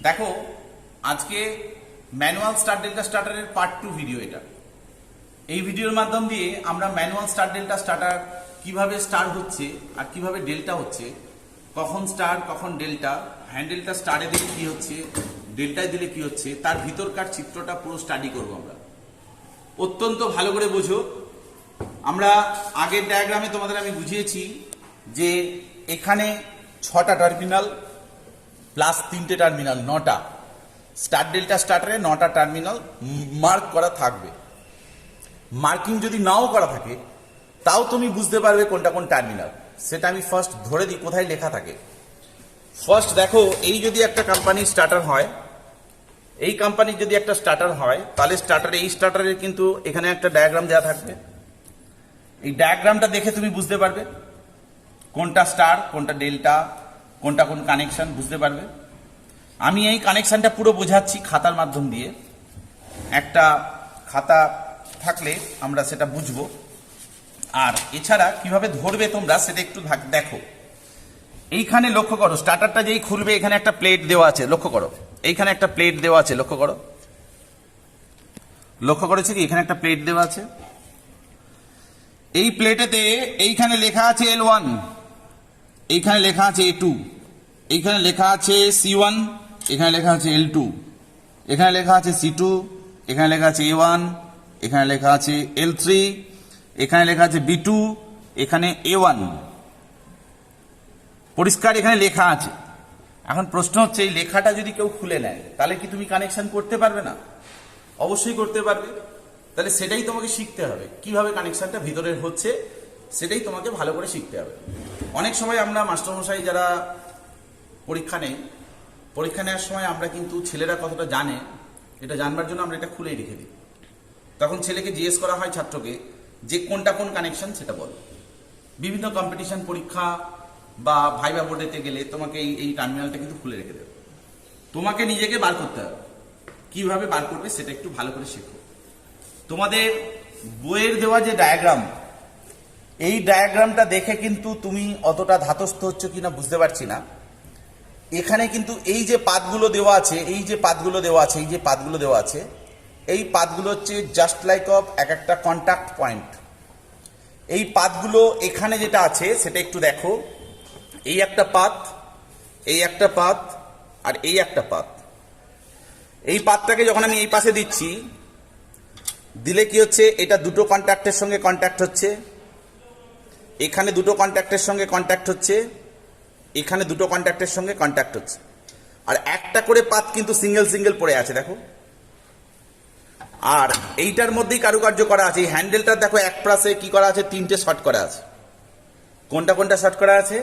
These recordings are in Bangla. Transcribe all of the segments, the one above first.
দেখো আজকে ম্যানুয়াল স্টার ডেল্টা স্টার্টারের পার্ট 2 ভিডিও এটা। এই ভিডিওর মাধ্যম দিয়ে আমরা ম্যানুয়াল স্টার ডেল্টা স্টার্টার কিভাবে স্টার হচ্ছে আর কিভাবে ডেল্টা হচ্ছে, কখন স্টার কখন ডেল্টা, হ্যান্ডেলটা স্টারে দিলে কি হচ্ছে, ডেল্টায় দিলে কি হচ্ছে, তার ভিতরকার চিত্রটা পুরো স্টাডি করবো আমরা। অত্যন্ত ভালো করে বোঝো। আমরা আগের ডায়াগ্রামে তোমাদের আমি বুঝিয়েছি যে এখানে 6টা টার্মিনাল প্লাস 3টে টার্মিনাল, 9টা স্টার ডেল্টা স্টার্টারে 9টা টার্মিনাল মার্ক করা থাকবে। মার্কিং যদি নাও করা থাকে তাও তুমি বুঝতে পারবে কোনটা কোন টার্মিনাল। সেটা আমি ফার্স্ট ধরে দিই কোথায় লেখা থাকে। ফার্স্ট দেখো, এই যদি একটা কোম্পানির স্টার্টার হয়, এই কোম্পানির যদি একটা স্টার্টার হয়, তাহলে এই স্টার্টারের কিন্তু এখানে একটা ডায়াগ্রাম দেওয়া থাকবে। এই ডায়াগ্রামটা দেখে তুমি বুঝতে পারবে কোনটা স্টার কোনটা ডেল্টা, কোনটা কোন কানেকশন বুঝতে পারবে। আমি এই কানেকশনটা পুরো বোঝাচ্ছি খাতার মাধ্যম দিয়ে। একটা খাতা থাকলে আমরা সেটা বুঝবো। আর এছাড়া কিভাবে ধরবে তোমরা সেটা একটু দেখো। এইখানে লক্ষ্য করো, স্টার্টারটা যেই খুলবে এখানে একটা প্লেট দেওয়া আছে, লক্ষ্য করো এইখানে একটা প্লেট দেওয়া আছে, লক্ষ্য করো, লক্ষ্য করেছো কি এখানে একটা প্লেট দেওয়া আছে। এই প্লেটেতে এইখানে লেখা আছে L1, এইখানে লেখা আছে A2, এইখানে লেখা আছে C1, এখানে লেখা আছে L2, এখানে লেখা আছে C2, এখানে লেখা আছে A1, এখানে লেখা আছে L3, এখানে লেখা আছে B2, এখানে A1, পরিষ্কার এখানে লেখা আছে। এখন প্রশ্ন হচ্ছে এই লেখাটা যদি কেউ খুলে নেয় তাহলে কি তুমি কানেকশন করতে পারবে না? অবশ্যই করতে পারবে। তাহলে সেটাই তোমাকে শিখতে হবে, কিভাবে কানেকশনটা ভিতরের হচ্ছে সেটাই তোমাকে ভালো করে শিখতে হবে। অনেক সময় আমরা মাস্টারমশাই যারা পরীক্ষা নেওয়ার সময় আমরা কিন্তু ছেলেরা কতটা জানে এটা জানবার জন্য আমরা এটা খুলেই রেখে দিই। তখন ছেলেকে জিজ্ঞেস করা হয় ছাত্রকে যে কোনটা কোন কানেকশন সেটা বল। বিভিন্ন কম্পিটিশন পরীক্ষা বা ভাইবা বোর্ডেতে গেলে তোমাকে এই টার্মিনালটা কিন্তু খুলে রেখে দেবে। তোমাকে নিজেকে বার করতে হবে, কিভাবে বার করবে সেটা একটু ভালো করে শেখো। তোমাদের বইয়ের দেওয়া যে ডায়াগ্রাম, এই ডায়াগ্রামটা দেখে কিন্তু তুমি অতটা ধাতস্থ হচ্ছ কিনা বুঝতে পারছি না। এখানে কিন্তু এই যে পাতগুলো দেওয়া আছে, এই যে পাতগুলো দেওয়া আছে, এই যে পাতগুলো দেওয়া আছে, এই পাতগুলো হচ্ছে জাস্ট লাইক অফ এক একটা কন্টাক্ট পয়েন্ট। এই পাতগুলো এখানে যেটা আছে সেটা একটু দেখো। এই একটা পাত, এই একটা পাত, আর এই একটা পাত। এই পাতটাকে যখন আমি এই পাশে দিচ্ছি, দিলে কি হচ্ছে, এটা দুটো কন্ট্যাক্টের সঙ্গে কন্ট্যাক্ট হচ্ছে, এখানে দুটো কন্ট্যাক্টের সঙ্গে কন্ট্যাক্ট হচ্ছে, এখানে দুটো কন্ট্যাক্টের সঙ্গে কন্ট্যাক্ট হচ্ছে। আর একটা করে পাত কিন্তু সিঙ্গেল সিঙ্গেল পড়ে আছে দেখো। আর এইটার মধ্যেই কারুকার্য করা আছে। এই হ্যান্ডেলটা দেখো এক প্রাসে কি করা আছে, 3টে শর্ট করা আছে। কোনটা কোনটা শর্ট করা আছে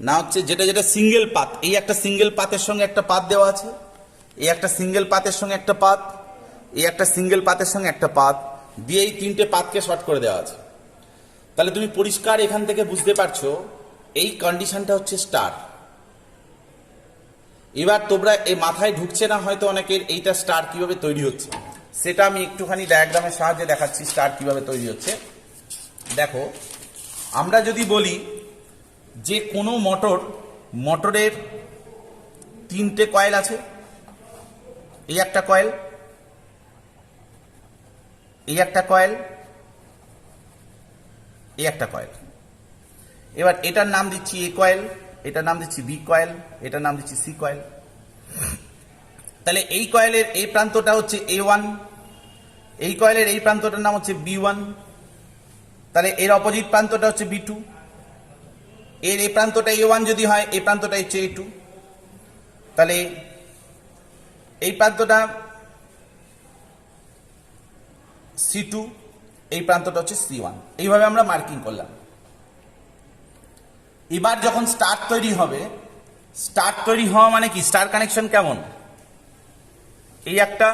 না, হচ্ছে যেটা যেটা সিঙ্গেল পাত, এই একটা সিঙ্গেল পাতের সঙ্গে একটা পাত দেওয়া আছে, এই একটা সিঙ্গেল পাতের সঙ্গে একটা পাত, এই একটা সিঙ্গেল পাতের সঙ্গে একটা পাত দিয়ে এই 3টে পাতকে শর্ট করে দেওয়া আছে। তাহলে তুমি পরিষ্কার এখান থেকে বুঝতে পারছো এই কন্ডিশনটা হচ্ছে স্টার। এবার তোমরা এই মাথায় ঢুকছে না হয়তো অনেকের এইটা স্টার কিভাবে তৈরি হচ্ছে, সেটা আমি একটুখানি ডায়াগ্রামের সাহায্যে দেখাচ্ছি স্টার কিভাবে তৈরি হচ্ছে। দেখো, আমরা যদি বলি যে কোনো মোটরের 3টে কয়েল আছে, এই একটা কয়েল, এই একটা কয়েল, এই একটা কয়েল। এবার এটার নাম দিচ্ছি এ কয়েল, এটার নাম দিচ্ছি বি কয়েল, এটার নাম দিচ্ছি সি কয়েল। তাহলে এই কয়েলের এই প্রান্তটা হচ্ছে A1, এই কয়েলের এই প্রান্তটার নাম হচ্ছে B1, তাহলে এর অপোজিট প্রান্তটা হচ্ছে B2, এর এই প্রান্তটা A1 যদি হয়, এই প্রান্তটা হচ্ছে A2, তাহলে এই প্রান্তটা C2, এই প্রান্তটা হচ্ছে C1। এইভাবে আমরা মার্কিং করলাম। এবার যখন স্টার তৈরি হবে, স্টার তৈরি হওয়া মানে কি, স্টার কানেকশন কেমন, এই একটা,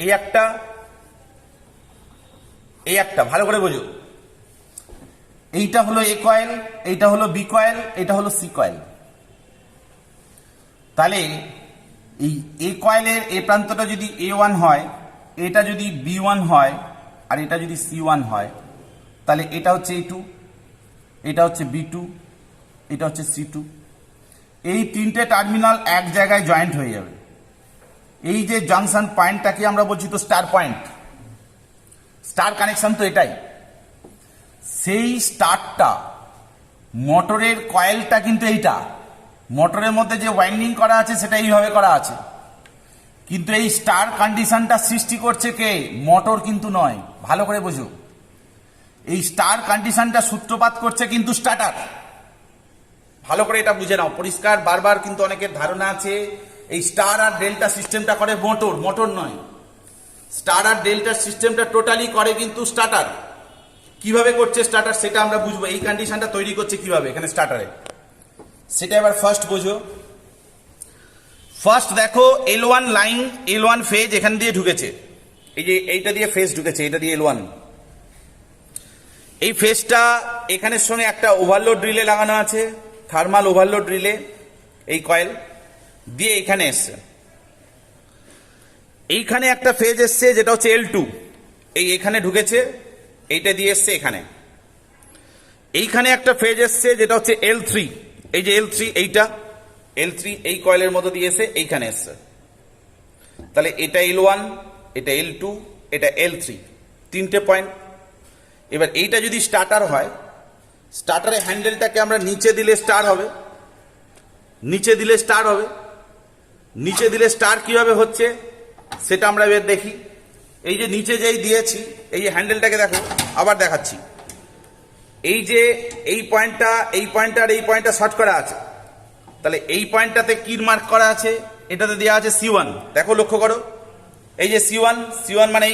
এই একটা, এই একটা, ভালো করে বোঝো। এইটা হলো এ কয়েল, এইটা হলো বি কয়েল, এটা হলো সি কয়েল। তাহলে এই এ কয়েলের এই প্রান্তটা যদি A1 হয়, এটা যদি B1 হয়, আর এটা যদি C1 হয়, তাহলে এটা হচ্ছে A2, এটা হচ্ছে B2, এটা হচ্ছে C2। এই তিনটে টার্মিনাল এক জায়গায় জয়েন্ট হয়ে যাবে। এই যে জাংশন পয়েন্টটাকে আমরা বলছি তো স্টার পয়েন্ট, স্টার কানেকশন তো এটাই। সেই স্টারটা মোটরের কয়েলটা কিন্তু এইটা, মোটরের মধ্যে যে ওয়াইন্ডিং করা আছে সেটা এইভাবে করা আছে, কিন্তু এই স্টার কন্ডিশনটা সৃষ্টি করছে কে? মোটর কিন্তু নয়, ভালো করে বুঝো। এই স্টার কন্ডিশনটা সূত্রপাত করছে কিন্তু স্টার্টার। ভালো করে এটা বুঝে নাও পরিষ্কার। বারবার কিন্তু অনেকের ধারণা আছে এই স্টার আর ডেল্টা সিস্টেমটা করে মোটর, মোটর নয়। স্টার আর ডেল্টা সিস্টেমটা টোটালি করে কিন্তু স্টার্টার। কিভাবে করছে স্টার্টার সেটা আমরা বুঝবো, এই কন্ডিশনটা তৈরি করছে কিভাবে এখানে স্টার্টারে, সেটা এবার ফার্স্ট বুঝো। ফার্স্ট দেখো L1 লাইন, L1 ফেজ এখান দিয়ে ঢুকেছে, এই যে এইটা দিয়ে ফেজ ঢুকেছে, এটা দিয়ে L1। এই ফেজটা এখানের সঙ্গে একটা ওভারলোড রিলে লাগানো আছে, থার্মাল ওভারলোড রিলে, এই কয়েল দিয়ে এখানে এসছে। এইখানে একটা ফেজ এসছে যেটা হচ্ছে L2, এই এখানে ঢুকেছে, এইটা দিয়ে এসছে এখানে। এইখানে একটা ফেজ এসছে যেটা হচ্ছে L3, এই যে L3, এইটা L3 এই কয়েলের মতো দিয়ে এসে এইখানে এসছে। তাহলে এটা L1, এটা L2, এটা L3, তিনটে পয়েন্ট। এবার এইটা যদি স্টার্টার হয়, স্টার্টারের হ্যান্ডেলটাকে আমরা নিচে দিলে স্টার হবে, নিচে দিলে স্টার হবে। নিচে দিলে স্টার কিভাবে হচ্ছে সেটা আমরা এবার দেখি। এই যে নিচে যেই দিয়েছি, এই যে হ্যান্ডেলটাকে দেখো, আবার দেখাচ্ছি। এই যে এই পয়েন্টটা, এই পয়েন্টটা আর এই পয়েন্টটা শর্ট করা আছে, তাহলে এই পয়েন্টটাতে কি মার্ক করা আছে? এটাতে দেওয়া আছে C1। দেখো লক্ষ্য করো, এই যে C1, C1 মানে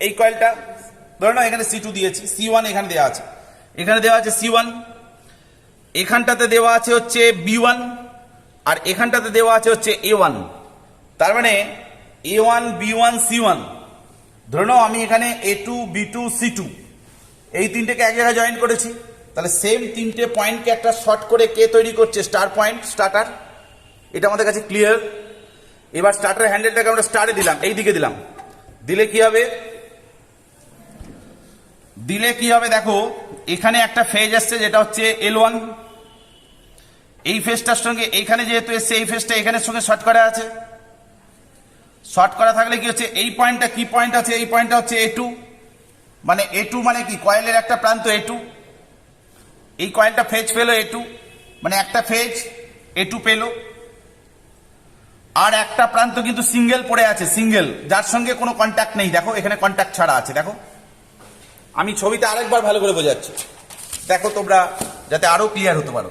এই কয়েলটা, ধরো না এখানে C2 দিয়েছি, C1 এখানে দেওয়া আছে, এখানে দেওয়া আছে C1, এখানটাতে দেওয়া আছে হচ্ছে B1, আর এখানটাতে দেওয়া আছে হচ্ছে A1। তার মানে A1, B1, C1। ধরে নাও আমি এখানে A2, B2, C2 এই তিনটেকে এক জায়গায় জয়েন করেছি, তাহলে সেম তিনটে পয়েন্টকে একটা শর্ট করে কে তৈরি করছে? Star point, starter. এটা আমাদের কাছে ক্লিয়ার। এবার স্টার্টার হ্যান্ডেলটাকে আমরা স্টারে দিলাম, এই দিকে দিলাম, দিলে কি হবে? দিলে কি হবে দেখো, এখানে একটা ফেজ আসছে যেটা হচ্ছে L1, এই ফেজটার সঙ্গে এইখানে যেহেতু এসছে, এই ফেজটা এখানের সঙ্গে শর্ট করা আছে। শর্ট করা থাকলে কি হচ্ছে? এই পয়েন্টটা কি পয়েন্ট আছে? এই পয়েন্টটা হচ্ছে A2, মানে A2 মানে কি? কয়েলের একটা প্রান্ত A2, এই কয়েলটা ফেজ পেলো A2, মানে একটা ফেজ A2 পেলো, আর একটা প্রান্ত কিন্তু সিঙ্গেল পড়ে আছে, সিঙ্গেল, যার সঙ্গে কোনো কন্ট্যাক্ট নেই। দেখো এখানে কন্ট্যাক্ট ছাড়া আছে, দেখো আমি ছবিতে আরেকবার ভালো করে বোঝাচ্ছি, দেখো তোমরা যাতে আরো ক্লিয়ার হতে পারো।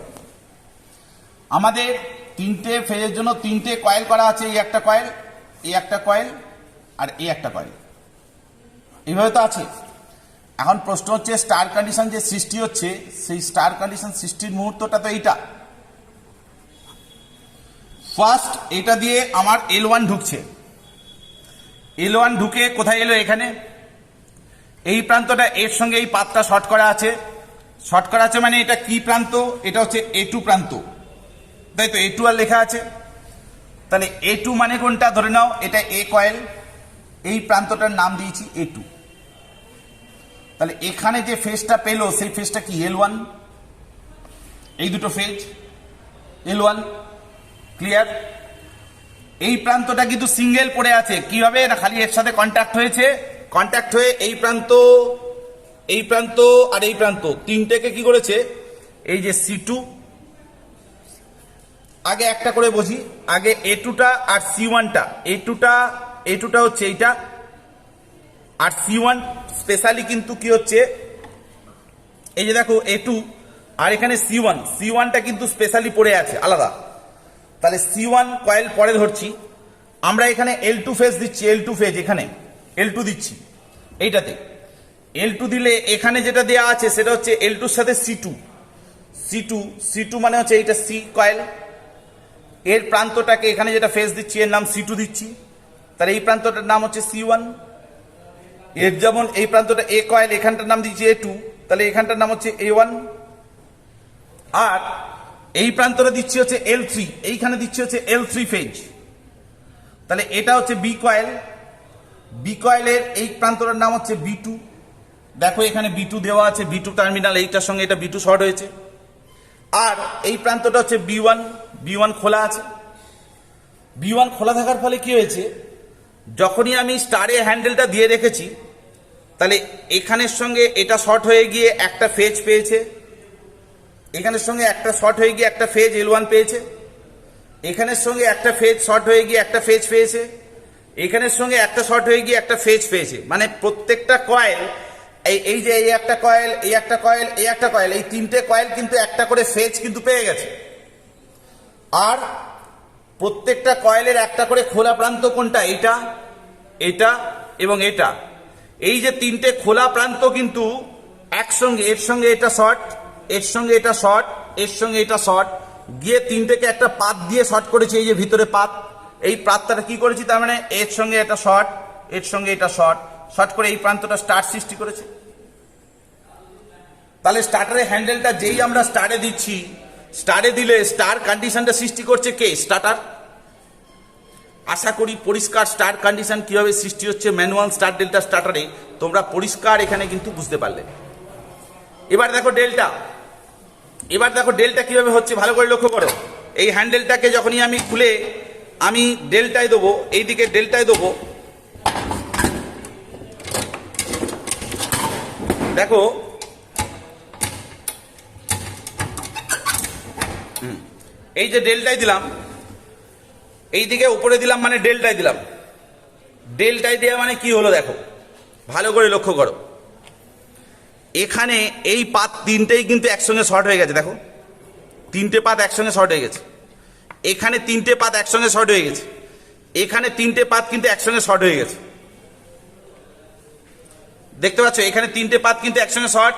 আমাদের তিনটে ফেজের জন্য তিনটে কয়েল করা আছে, এই একটা কয়েল, এই একটা কয়েল, আর এই একটা কয়েল, এইভাবে তো আছে। এখন প্রশ্ন হচ্ছে স্টার কন্ডিশন যে সৃষ্টি হচ্ছে, সেই স্টার কন্ডিশন সৃষ্টির মুহূর্তটা তো এইটা। ফার্স্ট এটা দিয়ে আমার L1 ঢুকছে, L1 ঢুকে কোথায় এলো? এখানে এই প্রান্তটা এর সঙ্গে এই পাতটা শর্ট করা আছে, শর্ট করা আছে মানে এটা কি প্রান্ত? এটা হচ্ছে A2 প্রান্ত, তাই তো A2 আর লেখা আছে। তাহলে A2 মানে কোনটা? ধরে নাও এটা A কয়েল, এই প্রান্তটার নাম দিয়েছি A2। তাহলে এখানে যে ফেজটা পেলো সেই ফেজটা কি? L1। এই দুটো ফেজ L1, ক্লিয়ার। এই প্রান্তটা কিন্তু সিঙ্গেল পড়ে আছে, কিভাবে? না খালি এর সাথে কন্ট্যাক্ট হয়েছে, কন্ট্যাক্ট হয়ে এই প্রান্ত, এই প্রান্ত আর এই প্রান্ত তিনটেকে কি করেছে? এই যে C2, আগে একটা করে বুঝি, আগে A2টা আর C1টা, A2টা হচ্ছে এইটা, আর C1 স্পেশালি কিন্তু কি হচ্ছে? এই যে দেখো A2 আর এখানে C1টা কিন্তু স্পেশালি পড়ে আছে আলাদা। তাহলে C1 কয়েল পরে ধরছি, আমরা এখানে L2 ফেজ দিচ্ছি, L2 ফেজ এখানে L2 দিচ্ছি এইটাতে। L2 দিলে এখানে যেটা দেওয়া আছে সেটা হচ্ছে L2 এর সাথে C2 মানে হচ্ছে এইটা C কয়েল, এর প্রান্তটাকে এখানে যেটা ফেজ দিচ্ছি এর নাম C2 দিচ্ছি, তাহলে এই প্রান্তটার নাম হচ্ছে C1। এর যেমন এই প্রান্তটা A কয়েল, এখানটার নাম দিচ্ছি A2, তাহলে এখানটার নাম হচ্ছে A1। আর এই প্রান্তটা দিচ্ছি হচ্ছে L3, এইখানে দিচ্ছি হচ্ছে L3 ফেজ, তাহলে এটা হচ্ছে B কয়েল, B কয়েলের এই প্রান্তটার নাম হচ্ছে B2। দেখো এখানে B2 দেওয়া আছে, B2 টার্মিনাল, এইটার সঙ্গে এটা B2 শর্ট হয়েছে। আর এই প্রান্তটা হচ্ছে B1, B1 খোলা আছে। B1 খোলা থাকার ফলে কি হয়েছে, যখনই আমি স্টারে হ্যান্ডেলটা দিয়ে রেখেছি তাহলে এখানের সঙ্গে এটা শর্ট হয়ে গিয়ে একটা ফেজ পেয়েছে, এখানের সঙ্গে একটা শর্ট হয়ে গিয়ে একটা ফেজ L1 পেয়েছে, এখানের সঙ্গে একটা ফেজ শর্ট হয়ে গিয়ে একটা ফেজ পেয়েছে, এখানের সঙ্গে একটা শর্ট হয়ে গিয়ে একটা ফেজ পেয়েছে। মানে প্রত্যেকটা কয়েল এই যে এই একটা কয়েল, এই একটা কয়েল, এই একটা কয়েল, এই তিনটে কয়েল কিন্তু একটা করে ফেজ কিন্তু পেয়ে গেছে। আর প্রত্যেকটা কয়েলের একটা করে খোলা প্রান্ত কোনটা, এটা, এটা এবং এটা। এই যে তিনটে খোলা প্রান্ত কিন্তু একসঙ্গে, এর সঙ্গে এটা শর্ট, এর সঙ্গে এটা শর্ট, এর সঙ্গে এটা শর্ট গিয়ে তিনটেকে একটা পাত দিয়ে শর্ট করেছে। এই যে ভিতরে পাত, এই পাতটা কি করেছি, তার মানে এর সঙ্গে এটা শর্ট, এর সঙ্গে এটা শর্ট, শর্ট করে এই প্রান্তটা স্টার সৃষ্টি করেছে। তাহলে স্টার্টারের হ্যান্ডেলটা যেই আমরা স্টারে দিচ্ছি, স্টারে দিলে স্টার কন্ডিশনটা সৃষ্টি করছে কে, স্টার্টার। আশা করি পরিষ্কার স্টার কন্ডিশন কিভাবে সৃষ্টি হচ্ছে ম্যানুয়াল স্টার ডেল্টা স্টার্টারে তোমরা পরিষ্কার এখানে কিন্তু বুঝতে পারলে। এবার দেখো ডেল্টা, এবার দেখো ডেল্টা কিভাবে হচ্ছে ভালো করে লক্ষ্য করো। এই হ্যান্ডেলটাকে যখনই আমি খুলে আমি ডেল্টায় দেবো, এইদিকে ডেল্টায় দেবো, দেখো এই যে ডেল্টায় দিলাম, এইদিকে উপরে দিলাম মানে ডেল্টায় দিলাম। ডেল্টায় দেওয়া মানে কি হলো দেখো ভালো করে লক্ষ্য করো, এখানে এই পাত তিনটেই কিন্তু একসঙ্গে শর্ট হয়ে গেছে। দেখো তিনটে পাত একসঙ্গে শর্ট হয়ে গেছে, এখানে তিনটে পাত একসঙ্গে শর্ট হয়ে গেছে, এখানে তিনটে পাত কিন্তু একসঙ্গে শর্ট হয়ে গেছে। দেখতে পাচ্ছ এখানে তিনটে পাত কিন্তু একসঙ্গে শর্ট,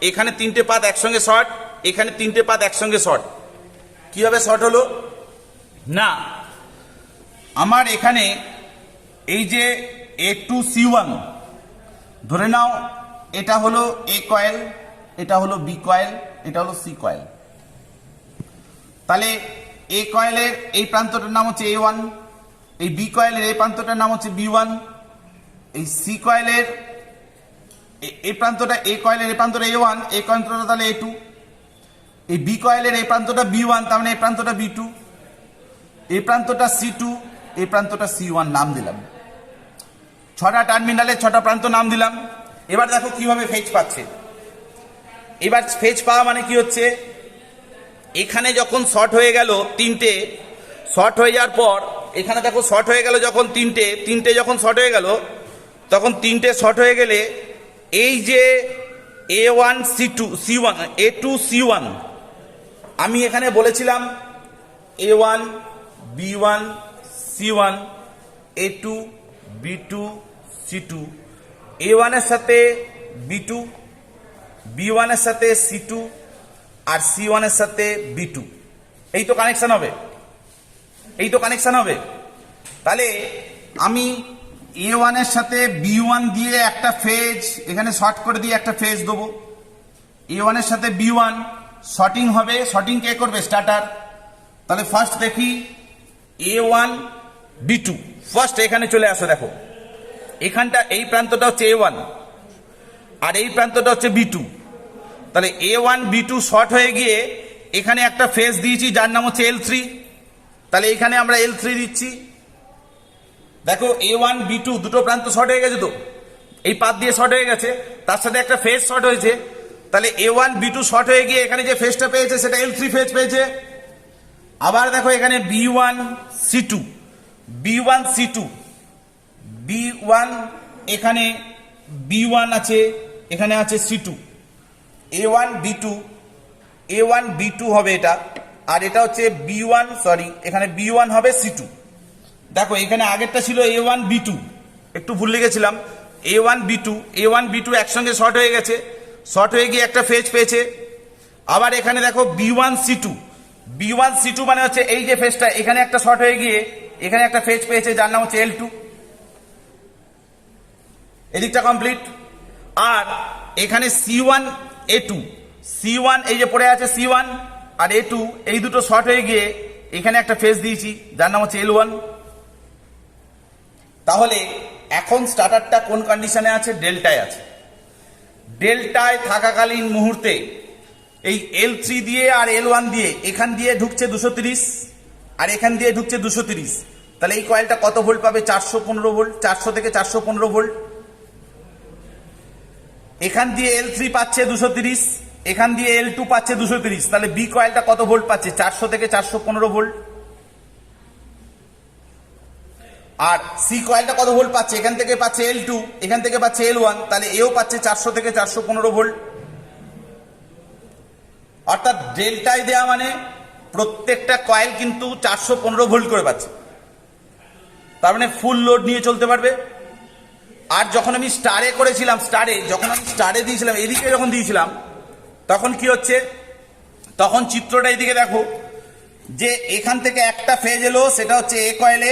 এখানে তিনটে পাত একসঙ্গে শর্ট, এখানে তিনটে পাত একসঙ্গে শর্ট। কিভাবে শর্ট হলো না, আমার এখানে এই যে A2C1 ধরে নাও, এটা হলো A কয়েল, এটা হলো B কয়েল, এটা হলো C কয়েল। তাহলে A কয়েলের এই প্রান্তটার নাম হচ্ছে A1, এই B কয়েলের এই প্রান্তটার নাম হচ্ছে B1, এই C কয়েলের এই প্রান্তটা, A কয়েলের এই প্রান্তটা A1, এই প্রান্তটা তাহলে A2, এই B কয়েলের এই প্রান্তটা B1, তার মানে এই প্রান্তটা B2, এই প্রান্তটা C2, এই প্রান্তটা C1 নাম দিলাম। ছটা টার্মিনালে ছটা প্রান্ত নাম দিলাম। এবার দেখো কিভাবে ফেজ পাচ্ছে। এবার ফেজ পাওয়া মানে কি হচ্ছে, এখানে যখন শর্ট হয়ে গেল তিনটে, শর্ট হয়ে যাওয়ার পর এখানে দেখো শর্ট হয়ে গেল যখন তিনটে যখন শর্ট হয়ে গেল, তখন তিনটে শর্ট হয়ে গেলে এই যে A1 C2 C1 A2 C1 আমি এখানে বলেছিলাম A1 B1 C1 A2 B2 C2, A1 এর সাথে B2, B1 এর সাথে C2 আর C1 এর সাথে B2। এই তো কানেকশন হবে, এই তো কানেকশন হবে। তাহলে আমি A1 এর সাথে B1 দিয়ে একটা ফেজ এখানে শর্ট করে দিয়ে একটা ফেজ দেবো, A1 এর সাথে B1 শর্টিং হবে, শর্টিং কে করবে, স্টার্টার। তাহলে ফার্স্ট দেখি A1 B2, ফার্স্ট এখানে চলে আসো, দেখো এখানটা এই প্রান্তটা হচ্ছে A1 আর এই প্রান্তটা হচ্ছে B2। তাহলে A1 B2 শর্ট হয়ে গিয়ে এখানে একটা ফেজ দিয়েছি যার নাম হচ্ছে L3, তাহলে এখানে আমরা L3 দিচ্ছি। দেখো A1 B2 দুটো প্রান্ত শর্ট হয়ে গেছে, তো এই পাত দিয়ে শর্ট হয়ে গেছে, তার সাথে একটা ফেজ শর্ট হয়েছে। তাহলে A1 B2 শর্ট হয়ে গিয়ে এখানে যে ফেজটা পেয়েছে সেটা L3 ফেজ পেয়েছে। আবার দেখো এখানে B1 C2 B1 C2 B1, এখানে B1 আছে, এখানে আছে C2, A1 B2 A1 B2 হবে এটা, আর এটা হচ্ছে B1, সরি এখানে B1 হবে C2। দেখো এখানে আগেরটা ছিল A1 B2, একটু ভুল লিখেছিলাম, A1 B2 একসঙ্গে শর্ট হয়ে গেছে, শর্ট হয়ে গিয়ে একটা ফেজ পেয়েছে। আবার এখানে দেখো B1 C2 মানে হচ্ছে এই যে ফেজটা, এখানে একটা শর্ট হয়ে গিয়ে এখানে একটা ফেজ পেয়েছে যার নাম হচ্ছে L2। এদিকটা কমপ্লিট। আর এখানে C1 A2 C1 এই যে পড়ে আছে C1 আর A2, এই দুটো শর্ট হয়ে গিয়ে এখানে একটা ফেজ দিয়েছি যার নাম হচ্ছে L1। তাহলে এখন স্টার্টারটা কোন কন্ডিশনে আছে, ডেল্টায় আছে। ডেল্টায় থাকাকালীন মুহূর্তে এই L3 দিয়ে আর L1 দিয়ে এখান দিয়ে ঢুকছে 230 আর এখান দিয়ে ঢুকছে 230, তাহলে এই কয়েলটা কত ভোল্ট পাবে? 415 ভোল্ট, 400 থেকে 415 ভোল্ট। এখান দিয়ে L3 পাচ্ছে 230, এখান দিয়ে L2 পাচ্ছে 230, তাহলে বি কয়েলটা কত ভোল্ট পাচ্ছে? 400 থেকে 415 ভোল্ট। আর সি কয়েলটা কত ভোল্ট পাচ্ছে? এখান থেকে পাচ্ছে L2, এখান থেকে পাচ্ছে L1, তাহলে এও পাচ্ছে 400 থেকে 415 ভোল্ট। অর্থাৎ ডেল্টায় দেওয়া মানে প্রত্যেকটা কয়েল কিন্তু 415 ভোল্ট করে পাচ্ছে, তার মানে ফুল লোড নিয়ে চলতে পারবে। আর যখন আমি স্টারে করেছিলাম, যখন আমি স্টারে দিয়েছিলাম, এদিকে যখন দিয়েছিলাম, তখন কি হচ্ছে? তখন চিত্রটা এদিকে দেখো, যে এখান থেকে একটা ফেজ এলো, সেটা হচ্ছে এ কয়েলে,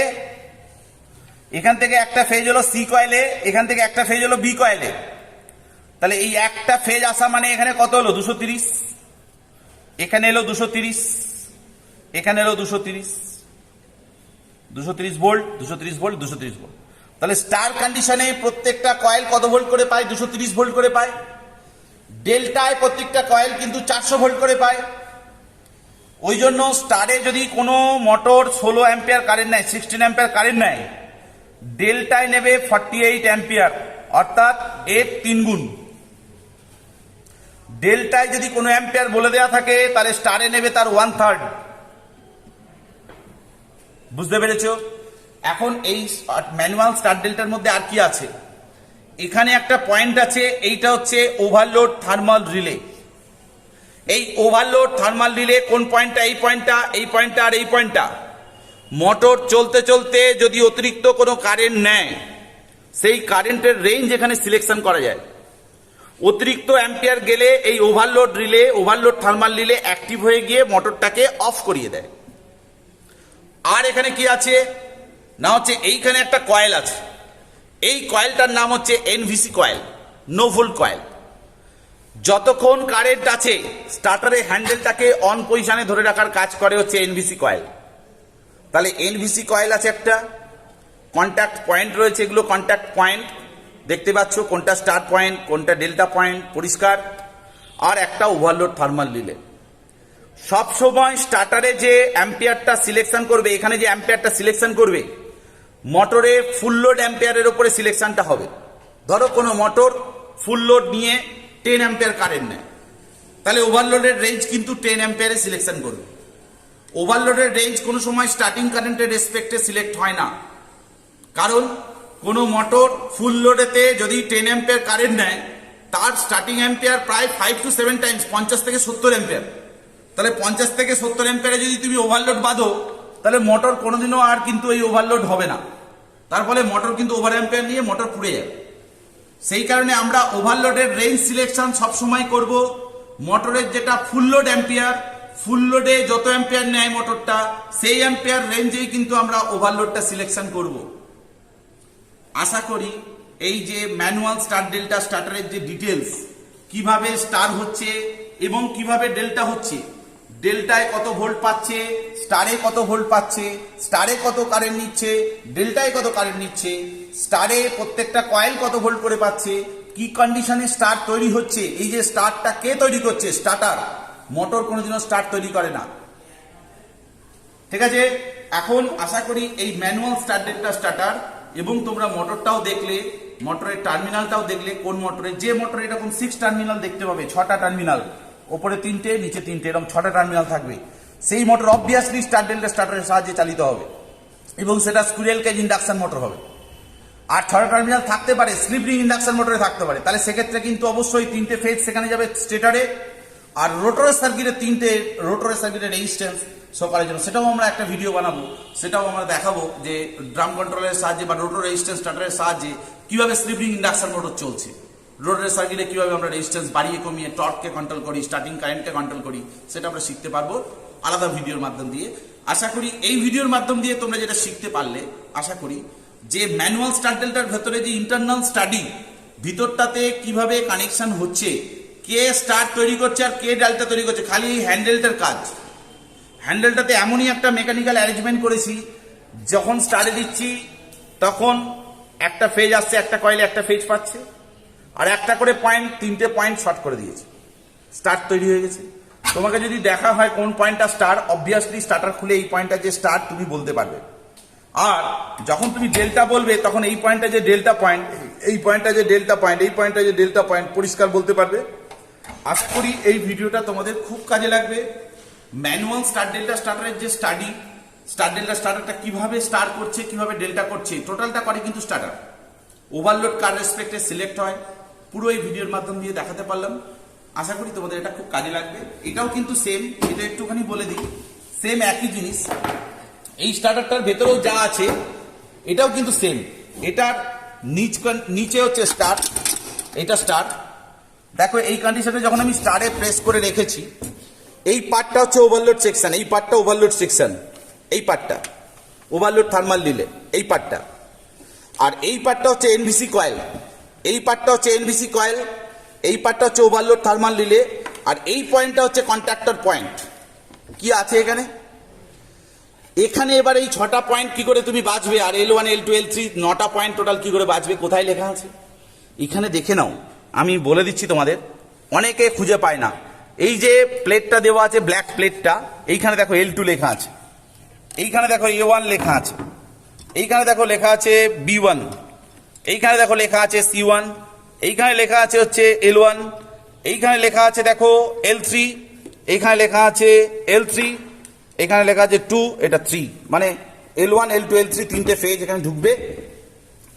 এখান থেকে একটা ফেজ হলো সি কয়েলে, এখান থেকে একটা ফেজ হলো বি কয়েলে। তাহলে এই একটা ফেজ আসা মানে এখানে কত হলো? 230, এখানে এলো 230, এখানে এলো 230, 230 ভোল্ট, 230 ভোল্ট, 230 ভোল্ট। তাহলে স্টার কন্ডিশনে প্রত্যেকটা কয়েল কত ভোল্ট করে পায়? 230 ভোল্ট করে পায়। ডেল্টায় প্রত্যেকটা কয়েল কিন্তু 400 ভোল্ট করে পায়। ওই জন্য স্টারে যদি কোনো মোটর 16 অ্যাম্পিয়ার কারেন্ট নেয়, 16 অ্যাম্পিয়ার কারেন্ট নেয়, ডেল্টায় নেবে 48 অ্যাম্পিয়ার, অর্থাৎ এর 3 গুণ। ডেল্টায় যদি কোনো অ্যাম্পিয়ার বলে দেওয়া থাকে, তাহলে স্টারে নেবে তার 1/3। বুঝতে পেরেছো? এখন এই ম্যানুয়াল স্টার ডেল্টার মধ্যে আর কি আছে? এখানে একটা পয়েন্ট আছে, এইটা হচ্ছে ওভারলোড থার্মাল রিলে। এই ওভারলোড থার্মাল রিলে কোন পয়েন্টটা? এই পয়েন্টটা, এই পয়েন্টটা আর এই পয়েন্টটা। মোটর চলতে চলতে যদি অতিরিক্ত কোনো কারেন্ট নেয়, সেই কারেন্টের রেঞ্জ এখানে সিলেকশন করা যায়। অতিরিক্ত অ্যাম্পিয়ার গেলে এই overload relay, overload thermal relay active হয়ে গিয়ে মোটরটাকে অফ করিয়ে দেয়। আর এখানে কি আছে না, হচ্ছে এইখানে একটা কয়েল আছে, এই কয়েলটার নাম হচ্ছে NVC coil, no volt coil. যতক্ষণ কারেন্ট আছে, স্টার্টারের হ্যান্ডেলটাকে অন পজিশনে ধরে রাখার কাজ করে হচ্ছে এনভিসি কয়েল। তাহলে এনভিসি কয়েল আছে একটা, কন্ট্যাক্ট পয়েন্ট রয়েছে, এগুলো কন্ট্যাক্ট পয়েন্ট দেখতে পাচ্ছ, কোনটা স্টার পয়েন্ট, কোনটা ডেল্টা পয়েন্ট, পরিষ্কার। আর একটা ওভারলোড থার্মাল রিলে। সবসময় স্টার্টারে যে অ্যাম্পিয়ারটা সিলেকশন করবে, এখানে যে অ্যাম্পিয়ারটা সিলেকশন করবে, মোটরে ফুল লোড অ্যাম্পিয়ারের উপরে সিলেকশনটা হবে। ধরো কোনো মোটর ফুল লোড নিয়ে 10 অ্যাম্পিয়ার কারেন্ট নেয়, তাহলে ওভারলোডের রেঞ্জ কিন্তু 10 অ্যাম্পিয়ারে সিলেকশন করবে। ওভারলোডের রেঞ্জ কোনো সময় স্টার্টিং কারেন্টের রেসপেক্টে সিলেক্ট হয় না, কারণ কোনো মোটর ফুল লোডেতে যদি 10 অ্যাম্পিয়ার কারেন্ট নেয়, তার স্টার্টিং অ্যাম্পিয়ার প্রায় 5 to 7 টাইমস, 50 থেকে 70 অ্যাম্পিয়ার। তাহলে 50 থেকে 70 অ্যাম্পিয়ারে যদি তুমি ওভারলোড বাঁধো, তাহলে মোটর কোনোদিনও আর কিন্তু এই ওভারলোড হবে না। তার ফলে মোটর কিন্তু ওভার অ্যাম্পিয়ার নিয়ে মোটর পুড়ে যাবে। সেই কারণে আমরা ওভারলোডের রেঞ্জ সিলেকশন সবসময় করব মোটরের যেটা ফুল লোড অ্যাম্পিয়ার, ফুল লোডে যত অ্যাম্পিয়ার নেয় মোটরটা, সেই অ্যাম্পিয়ার রেঞ্জেই কিন্তু আমরা ওভারলোডটা সিলেকশন করব। আশা করি এই যে ম্যানুয়াল স্টার ডেল্টা স্টার্টারের যে ডিটেলস, কিভাবে স্টার হচ্ছে এবং কিভাবে ডেল্টা হচ্ছে, ডেল্টায় কত ভোল্ট পাচ্ছে, স্টারে কত ভোল্ট পাচ্ছে, স্টারে কত কারেন্ট নিচ্ছে, ডেল্টায় কত কারেন্ট নিচ্ছে, স্টারে প্রত্যেকটা কয়েল কত ভোল্ট করে পাচ্ছে, কি কন্ডিশনে স্টার তৈরি হচ্ছে। এই যে স্টারটা কে তৈরি করছে? স্টার্টার। মোটর কোনোদিনও স্টার তৈরি করে না। ঠিক আছে, এখন আশা করি এই ম্যানুয়াল স্টার ডেল্টা স্টার্টার এবং তোমরা মোটরটাও দেখলে, মোটরের টার্মিনালটাও দেখলে, কোন মোটরে, যে মোটরে এরকম 6 টার্মিনাল দেখতে পাবে, 6টা টার্মিনাল, ওপরে 3টে, নিচে 3টে, এরকম 6টা টার্মিনাল থাকবে, সেই মোটর অবভিয়াসলি স্টার ডেল্টা স্টার্টারের সাহায্যে চালিত হবে এবং সেটা স্কুইরেল কেজ ইন্ডাকশন মোটর হবে। আর 6টা টার্মিনাল থাকতে পারে স্লিপ রিং ইন্ডাকশন মোটরে থাকতে পারে, তাহলে সেক্ষেত্রে কিন্তু অবশ্যই 3টে ফেজ সেখানে যাবে স্টেটারে। আর রোটরের সার্কিটে 3টে রোটরের সার্কিটের রেজিস্ট্যান্স সকালের জন্য, সেটাও আমরা একটা ভিডিও বানাবো, সেটাও আমরা দেখাবো যে ড্রাম কন্ট্রোলের সাহায্যে বা রোটর রেজিস্ট্যান্স স্টার্টারের সাহায্যে কিভাবে স্লিপ রিং ইন্ডাকশন মোটর চলছে, রোটরের সার্কিটে কিভাবে আমরা রেজিস্ট্যান্স বাড়িয়ে কমিয়ে টর্ককে কন্ট্রোল করি, স্টার্টিং কারেন্টকে কন্ট্রোল করি, সেটা আমরা শিখতে পারবো আলাদা ভিডিওর মাধ্যম দিয়ে। আশা করি এই ভিডিওর মাধ্যম দিয়ে তোমরা যেটা শিখতে পারলে, আশা করি যে ম্যানুয়াল স্টার ডেল্টার ভেতরে যে ইন্টারনাল স্টাডি, ভিতরটাতে কিভাবে কানেকশন হচ্ছে, কে স্টার তৈরি করছে আর কে ডেল্টা তৈরি করছে, খালি এই হ্যান্ডেলটার কাজ। হ্যান্ডেলটাতে এমনই একটা মেকানিক্যাল অ্যারেঞ্জমেন্ট করেছি, যখন স্টারে দিচ্ছি তখন একটা ফেজ আসছে, একটা কয়েলে একটা ফেজ পাচ্ছে, আর একটা করে পয়েন্ট, 3টে পয়েন্ট শর্ট করে দিয়েছে, স্টার তৈরি হয়ে গেছে। তোমাকে যদি দেখা হয় কোন পয়েন্টটা স্টার, অবভিয়াসলি স্টার্টার খুলে এই পয়েন্টটা যে স্টার তুমি বলতে পারবে। আর যখন তুমি ডেল্টা বলবে তখন এই পয়েন্টটা যে ডেল্টা পয়েন্ট, এই পয়েন্টটা যে ডেল্টা পয়েন্ট, এই পয়েন্টটা যে ডেল্টা পয়েন্ট পরিষ্কার বলতে পারবে। আশা করি এই ভিডিওটা তোমাদের খুব কাজে লাগবে। ম্যানুয়াল স্টার ডেল্টা স্টার্টারের যে স্টাডি, স্টার ডেল্টা স্টার্টারটা কিভাবে স্টার করছে, কিভাবে ডেল্টা করছে, টোটালটা করে কিন্তু স্টার্টার। ওভারলোড কার রেসপেক্টে সিলেক্ট হয়, পুরো এই ভিডিওর মাধ্যম দিয়ে দেখাতে পারলাম। আশা করি তোমাদের এটা খুব কাজে লাগবে। এটাও কিন্তু সেম, এটা একটুখানি বলে দিই, সেম একই জিনিস। এই স্টার্টারটার ভেতরেও যা আছে এটাও কিন্তু সেম। এটার নিচে হচ্ছে স্টার, এটা স্টার। দেখো এই কন্ডিশনে যখন আমি স্টারে প্রেস করে রেখেছি, এই পার্টটা হচ্ছে ওভারলোড সেকশন, এই পার্টটা ওভারলোড সেকশন, এই পার্টটা ওভারলোড থার্মাল রিলে, এই পার্টটা। আর এই পার্টটা হচ্ছে এনভিসি কয়েল, এই পার্টটা হচ্ছে এনভিসি কয়েল, এই পার্টটা হচ্ছে ওভারলোড থার্মাল রিলে। আর এই পয়েন্টটা হচ্ছে কন্ট্যাক্টর পয়েন্ট। কি আছে এখানে? এখানে এবার এই 6টা পয়েন্ট কি করে তুমি বাঁচবে, আর L1 L2 L3 9টা point total কি করে বাঁচবে, কোথায় লেখা আছে এখানে দেখে নাও। আমি বলে দিচ্ছি তোমাদের, অনেকে খুঁজে পায় না। এই যে প্লেটটা দেওয়া আছে, ব্ল্যাক প্লেটটা, এইখানে দেখো L2 লেখা আছে, এইখানে দেখো A1 লেখা আছে, এইখানে দেখো লেখা আছে B1, এইখানে দেখো লেখা আছে C1, এইখানে লেখা আছে হচ্ছে L1, এইখানে লেখা আছে দেখো L3, এইখানে লেখা আছে L3, এখানে লেখা আছে 2, এটা 3, মানে L1 L2 L3 তিনটে ফেজ এখানে ঢুকবে।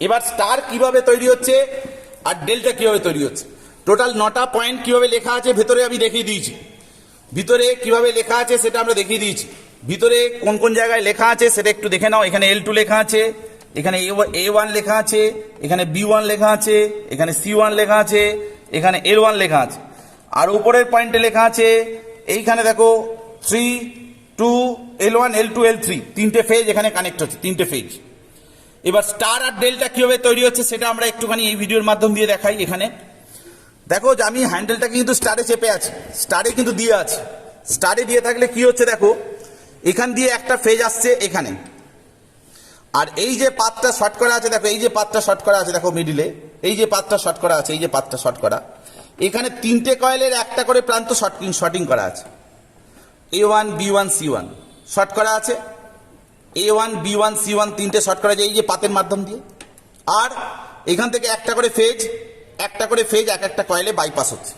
এবার স্টার কিভাবে তৈরি হচ্ছে আর ডেল্টা কিভাবে তৈরি হচ্ছে, টোটাল 9টা পয়েন্ট কিভাবে লেখা আছে ভেতরে আমি দেখিয়ে দিয়েছি। ভিতরে কিভাবে লেখা আছে সেটা আমরা দেখিয়ে দিয়েছি। ভিতরে কোন কোন জায়গায় লেখা আছে সেটা একটু দেখে নাও। এখানে L2 লেখা আছে, এখানে A1 লেখা আছে, এখানে B1 লেখা আছে, এখানে C1 লেখা আছে, এখানে L1 লেখা আছে। আর উপরের পয়েন্টে লেখা আছে, এইখানে দেখো 3, 2, L1 L2 L3 তিনটে ফেজ এখানে কানেক্ট হচ্ছে, তিনটে ফেজ। এবার স্টার আর ডেল্টা কিভাবে তৈরি হচ্ছে সেটা আমরা একটুখানি এই ভিডিওর মাধ্যম দিয়ে দেখাই। এখানে দেখো যে আমি হ্যান্ডেলটা কিন্তু স্টারে চেপে আছে, স্টারে কিন্তু দিয়ে আছে। স্টারে দিয়ে থাকলে কি হচ্ছে দেখো, এখান দিয়ে একটা ফেজ আসছে এখানে, আর এই যে পাতটা শর্ট করা আছে দেখো, এই যে পাতটা শর্ট করা আছে দেখো মিডিলে, এই যে পাতটা শর্ট করা আছে, এই যে পাতটা শর্ট করা, এখানে তিনটে কয়েলের একটা করে প্রান্ত শর্টিং করা আছে। A1 B1 C1 শর্ট করা আছে, A1 B1 C1 তিনটে শর্ট করা যায় এই যে পাতের মাধ্যম দিয়ে। আর এখান থেকে একটা করে ফেজ এক একটা কয়েলে বাইপাস হচ্ছে।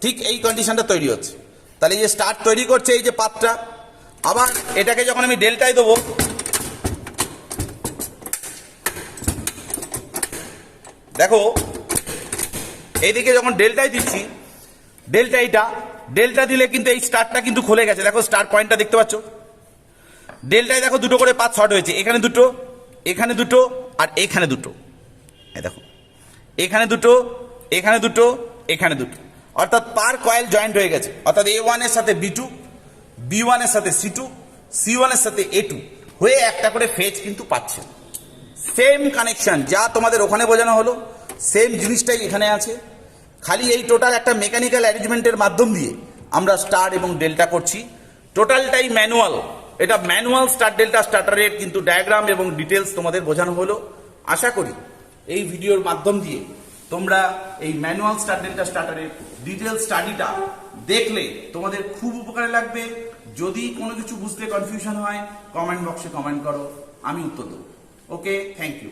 ঠিক এই কন্ডিশনটা তৈরি হচ্ছে। তাহলে এই যে স্টার তৈরি করছে এই যে পাতটা, আবার এটাকে যখন আমি ডেল্টায় দেবো, দেখো এইদিকে যখন ডেল্টায় দিচ্ছি, ডেল্টা দিলে কিন্তু এই স্টারটা কিন্তু খুলে গেছে। দেখো স্টার পয়েন্টটা দেখতে পাচ্ছ, ডেল্টায় দেখো দুটো করে পাত শর্ট হয়েছে, এখানে দুটো, এখানে দুটো, আর এখানে দুটো। দেখো এখানে দুটো, এখানে দুটো, এখানে দুটো, অর্থাৎ পার কয়েল জয়েন্ট হয়ে গেছে। অর্থাৎ A1 এর সাথে B2, B1 এর সাথে C2, C1 এর সাথে A2 হয়ে একটা করে ফেজ কিন্তু পাচ্ছে। সেম কানেকশন যা তোমাদের ওখানে বোঝানো হলো, সেম জিনিসটাই এখানে আছে। খালি এই টোটাল একটা মেকানিক্যাল অ্যারেঞ্জমেন্টের মাধ্যম দিয়ে আমরা স্টার এবং ডেল্টা করছি। টোটালটাই ম্যানুয়াল। এটা ম্যানুয়াল স্টার ডেল্টা স্টার্টারের কিন্তু ডায়াগ্রাম এবং ডিটেলস তোমাদের বোঝানো হলো। আশা করি এই ভিডিওর মাধ্যম দিয়ে তোমরা এই ম্যানুয়াল স্টার ডেল্টা স্টার্টারের ডিটেল স্টাডিটা দেখলে তোমাদের খুব উপকারে লাগবে। যদি কোনো কিছু বুঝতে কনফিউশন হয় কমেন্ট বক্সে কমেন্ট করো, আমি উত্তর দেবো। ওকে, থ্যাংক ইউ।